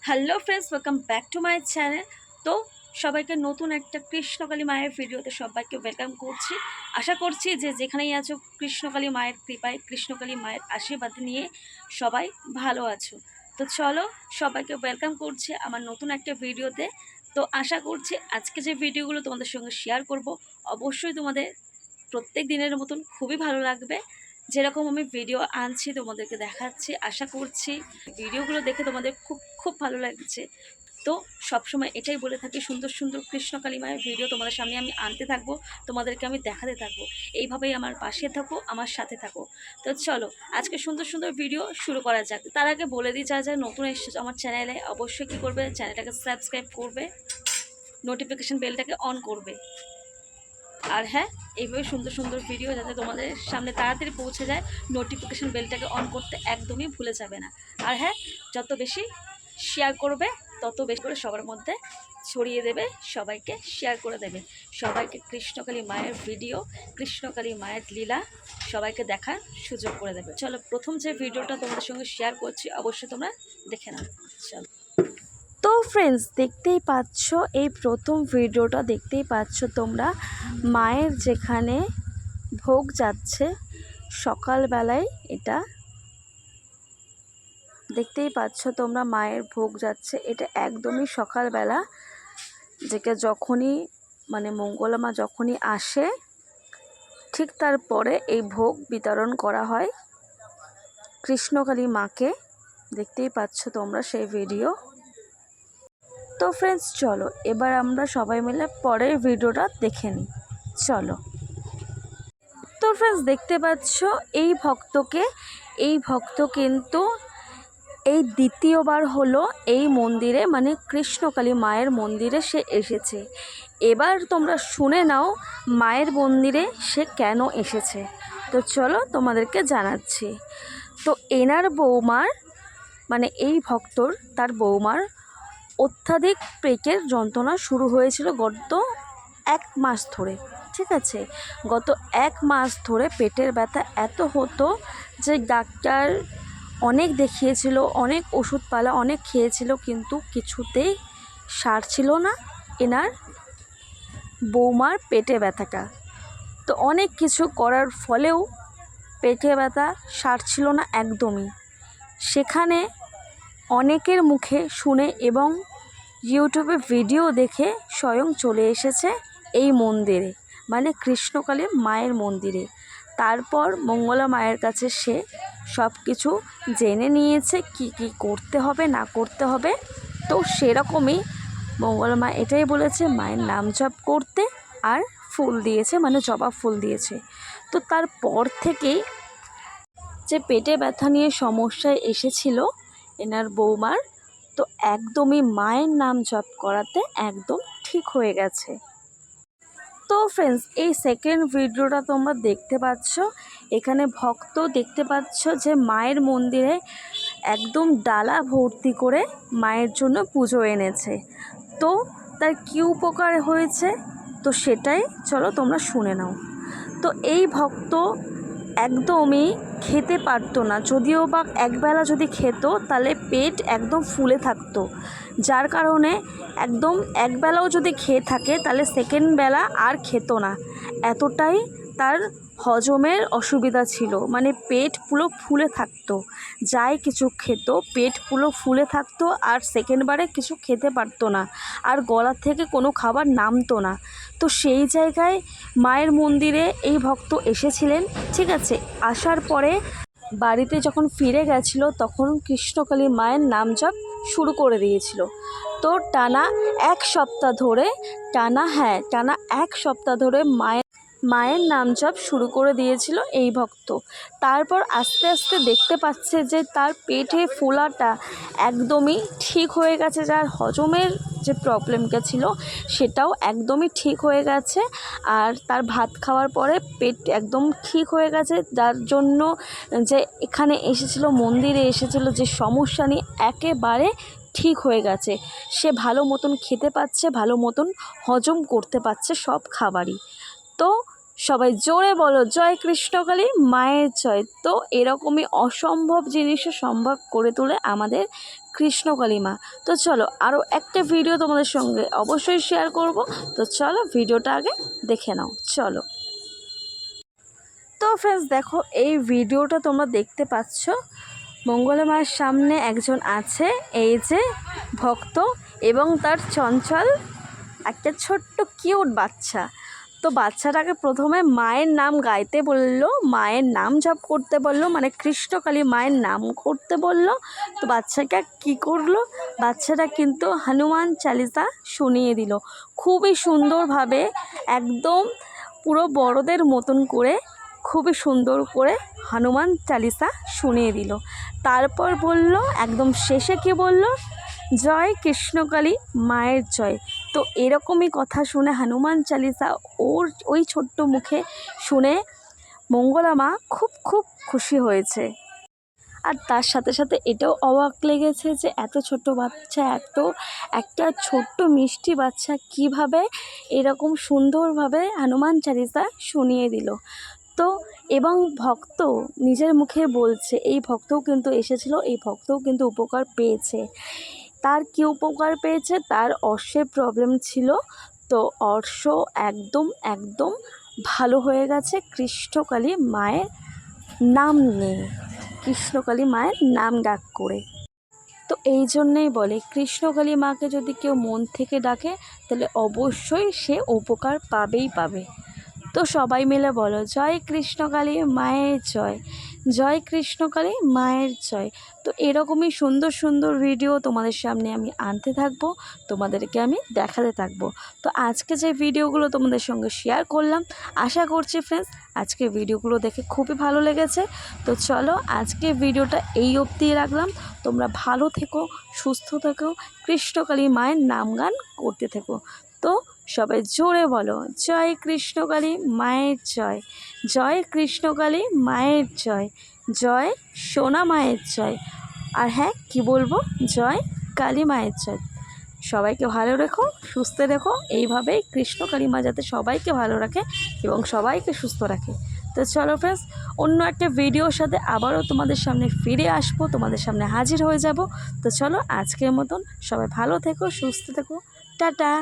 Hello friends, welcome back to my channel. তো সবাইকে নতুন একটা কৃষ্ণকালী মায়ের ভিডিওতে সবাইকে ওয়েলকাম করছি। আশা করছি যে যেখানেই আছো কৃষ্ণকালী মায়ের কৃপায়, কৃষ্ণকালী মায়ের আশীর্বাদ নিয়ে সবাই ভালো আছো। তো চলো, সবাইকে ওয়েলকাম করছি আমার নতুন একটা ভিডিওতে। তো আশা করছি আজকে যে ভিডিওগুলো তোমাদের সঙ্গে শেয়ার করব অবশ্যই তোমাদের প্রত্যেক দিনের মতন খুবই ভালো লাগবে। যেরকম আমি ভিডিও আনছি তোমাদেরকে দেখাচ্ছি, আশা করছি ভিডিওগুলো দেখে তোমাদের খুব খুব ভালো লাগছে। তো সবসময় এটাই বলে থাকি, সুন্দর সুন্দর কৃষ্ণকালী মায়ের ভিডিও তোমাদের সামনে আমি আনতে থাকবো, তোমাদেরকে আমি দেখাতে থাকবো। এইভাবেই আমার পাশে থাকো, আমার সাথে থাকো। তো চলো আজকে সুন্দর সুন্দর ভিডিও শুরু করা যাক। তার আগে বলে দিই, যা নতুন এসেছে আমার চ্যানেলে অবশ্যই কী করবে, চ্যানেলটাকে সাবস্ক্রাইব করবে, নোটিফিকেশান বেলটাকে অন করবে। আর হ্যাঁ, এইভাবে সুন্দর সুন্দর ভিডিও যাতে তোমাদের সামনে তাড়াতাড়ি পৌঁছে যায়, নোটিফিকেশান বেলটাকে অন করতে একদমই ভুলে যাবে না। আর হ্যাঁ, যত বেশি শেয়ার করবে তত বেশি করে সবার মধ্যে ছড়িয়ে দেবে, সবাইকে শেয়ার করে দেবে, সবাইকে কৃষ্ণকালী মায়ের ভিডিও, কৃষ্ণকালী মায়ের লীলা সবাইকে দেখার সুযোগ করে দেবে। চলো, প্রথম যে ভিডিওটা তোমাদের সঙ্গে শেয়ার করছি অবশ্যই তোমরা দেখে নাও। চলো। তো ফ্রেন্ডস, দেখতেই পাচ্ছ, এই প্রথম ভিডিওটা দেখতেই পাচ্ছ তোমরা, মায়ের যেখানে ভোগ যাচ্ছে সকালবেলায়। এটা দেখতেই পাচ্ছ তোমরা, মায়ের ভোগ যাচ্ছে। এটা একদমই সকালবেলা, যেটা যখনই মঙ্গলা মা যখনই আসে ঠিক তারপরে এই ভোগ বিতরণ করা হয় কৃষ্ণকালী মাকে। দেখতেই পাচ্ছ তোমরা সেই ভিডিও। তো ফ্রেন্ডস চলো, এবার আমরা সবাই মিলে পরের ভিডিওটা দেখে নিই। চলো। তো ফ্রেন্ডস দেখতে পাচ্ছ এই ভক্ত কিন্তু এই দ্বিতীয়বার হলো এই মন্দিরে, কৃষ্ণকালী মায়ের মন্দিরে সে এসেছে। এবার তোমরা শুনে নাও মায়ের মন্দিরে সে কেন এসেছে। তো চলো তোমাদেরকে জানাচ্ছি। তো এনার বৌমার এই ভক্তর, তার বৌমার অত্যাধিক পেটের যন্ত্রণা শুরু হয়েছিল গত 1 মাস ধরে। ঠিক আছে, গত 1 মাস ধরে পেটের ব্যথা এত হতো যে ডাক্তার অনেক দেখিয়েছিল, অনেক ওষুধপালা অনেক খেয়েছিল, কিন্তু কিছুতেই সারছিল না এনার বৌমার পেটে ব্যথাটা। তো অনেক কিছু করার ফলেও পেটে ব্যথা সারছিল না একদমই। সেখানে অনেকের মুখে শুনে এবং ইউটিউবে ভিডিও দেখে স্বয়ং চলে এসেছে এই মন্দিরে, কৃষ্ণকালী মায়ের মন্দিরে। তারপর মঙ্গলা মায়ের কাছে সে সব কিছু জেনে নিয়েছে, কি কি করতে হবে না করতে হবে। তো সেরকমই মঙ্গলা মা এটাই বলেছে, মায়ের নাম জপ করতে, আর ফুল দিয়েছে, জবা ফুল দিয়েছে। তো তারপর থেকেই যে পেটে ব্যথা নিয়ে সমস্যায় এসেছিল এনার বৌমার, তো একদমই মায়ের নাম জপ করাতে একদম ঠিক হয়ে গেছে। তো ফ্রেন্ডস, এই সেকেন্ড ভিডিওটা তোমরা দেখতে পাচ্ছ। এখানে ভক্ত দেখতে পাচ্ছ যে মায়ের মন্দিরে একদম ডালা ভর্তি করে মায়ের জন্য পুজো এনেছে। তো তার কী উপকার হয়েছে, তো সেটাই চলো তোমরা শুনে নাও। তো এই ভক্ত একদমই খেতে পারতো না, যদিও বা একবেলা যদি খেত তাহলে পেট একদম ফুলে থাকতো, যার কারণে একদম একবেলাও যদি খেয়ে থাকে তাহলে সেকেন্ড বেলা আর খেত না। এতটাই তার হজমের অসুবিধা ছিল, পেট পুরো ফুলে থাকতো, যাই কিছু খেত পেট পুরো ফুলে থাকতো, আর সেকেন্ডবারে কিছু খেতে পারতো না, আর গলা থেকে কোনো খাবার নামতো না। তো সেই জায়গায় মায়ের মন্দিরে এই ভক্ত এসেছিলেন। ঠিক আছে, আসার পরে বাড়িতে যখন ফিরে গেছিল তখন কৃষ্ণকালী মায়ের নাম জপ শুরু করে দিয়েছিল। তো টানা 1 সপ্তাহ ধরে টানা 1 সপ্তাহ ধরে মায়ের নাম জপ শুরু করে দিয়েছিল এই ভক্ত। তারপর আস্তে আস্তে দেখতে পাচ্ছে যে তার পেটে ফোলাটা একদমই ঠিক হয়ে গেছে, যার হজমের যে প্রবলেমটা ছিল সেটাও একদমই ঠিক হয়ে গেছে, আর তার ভাত খাওয়ার পরে পেট একদম ঠিক হয়ে গেছে। যার জন্য যে এখানে এসেছিল, মন্দিরে এসেছিল, যে সমস্যা নিয়ে একেবারে ঠিক হয়ে গেছে। সে ভালো মতন খেতে পাচ্ছে, ভালো মতন হজম করতে পারছে সব খাবারই। তো সবাই জোরে বলো জয় কৃষ্ণকালী মায়ের জয়। তো এরকমই অসম্ভব জিনিসও সম্ভব করে তোলে আমাদের কৃষ্ণকালী মা। তো চলো আরও একটা ভিডিও তোমাদের সঙ্গে অবশ্যই শেয়ার করব। তো চলো ভিডিওটা আগে দেখে নাও। চলো। তো ফ্রেন্ডস দেখো, এই ভিডিওটা তোমরা দেখতে পাচ্ছ, মঙ্গলা মায়ের সামনে একজন আছে, এই যে ভক্ত, এবং তার চঞ্চল একটা ছোট্ট কিউট বাচ্চা। তো বাচ্চাটাকে প্রথমে মায়ের নাম গাইতে বললো, মায়ের নাম জপ করতে বললো, মানে কৃষ্ণকালী মায়ের নাম করতে বললো। তো বাচ্চাটা কি করলো, বাচ্চাটা কিন্তু হনুমান চালিসা শুনিয়ে দিল খুবই সুন্দরভাবে, একদম পুরো বড়দের মতন করে খুবই সুন্দর করে হনুমান চালিসা শুনিয়ে দিল। তারপর বলল, একদম শেষে কি বলল, জয় কৃষ্ণকালী মায়ের জয়। তো এরকমই কথা শুনে হনুমান চালিসা ওই ছোট্ট মুখে শুনে মঙ্গলা মা খুব খুব খুশি হয়েছে। আর তার সাথে সাথে এটাও অবাক লেগেছে যে এত ছোট বাচ্চা, একটা ছোট্ট মিষ্টি বাচ্চা কিভাবে এরকম সুন্দরভাবে হনুমান চালিসা শুনিয়ে দিল। তো এবং ভক্ত নিজের মুখে বলছে, এই ভক্তও কিন্তু এসেছিল, এই ভক্তও কিন্তু উপকার পেয়েছে। তার কি উপকার পেয়েছে, তার অর্শের প্রবলেম ছিল, তো অর্শ একদম একদম ভালো হয়ে গেছে কৃষ্ণকালী মায়ের নাম নিয়ে, কৃষ্ণকালী মায়ের নাম ডাক করে। তো এই জন্যেই বলে, কৃষ্ণকালী মাকে যদি কেউ মন থেকে ডাকে তাহলে অবশ্যই সে উপকার পাবেই পাবে। তো সবাই মিলে বলো, জয় কৃষ্ণকালী মায়ের জয়, জয় কৃষ্ণকালী মায়ের জয়। তো এরকমই সুন্দর সুন্দর ভিডিও তোমাদের সামনে আমি আনতে থাকবো, তোমাদেরকে আমি দেখাতে থাকবো। তো আজকে যে ভিডিওগুলো তোমাদের সঙ্গে শেয়ার করলাম, আশা করছি ফ্রেন্ডস আজকে ভিডিওগুলো দেখে খুবই ভালো লেগেছে। তো চলো আজকে ভিডিওটা এই অবধি রাখলাম। তোমরা ভালো থেকো, সুস্থ থেকো, কৃষ্ণকালী মায়ের নাম গান করতে থেকো। তো সবাই জোরে বলো, জয় কৃষ্ণকালী মায়ের জয়, জয় কৃষ্ণকালী মায়ের জয়, জয় সোনা মায়ের জয়। আর হ্যাঁ কি বলবো, জয় কালী মায়ের জয়। সবাইকে ভালো রেখো, সুস্থ রেখো, এইভাবেই কৃষ্ণকালী মা যাতে সবাইকে ভালো রাখে এবং সবাইকে সুস্থ রাখে। তো চলো ফ্রেন্ডস, অন্য একটা ভিডিওর সাথে আবারও তোমাদের সামনে ফিরে আসবো, তোমাদের সামনে হাজির হয়ে যাব। তো চলো আজকের মতন সবাই ভালো থেকো, সুস্থ থেকো, টাটা।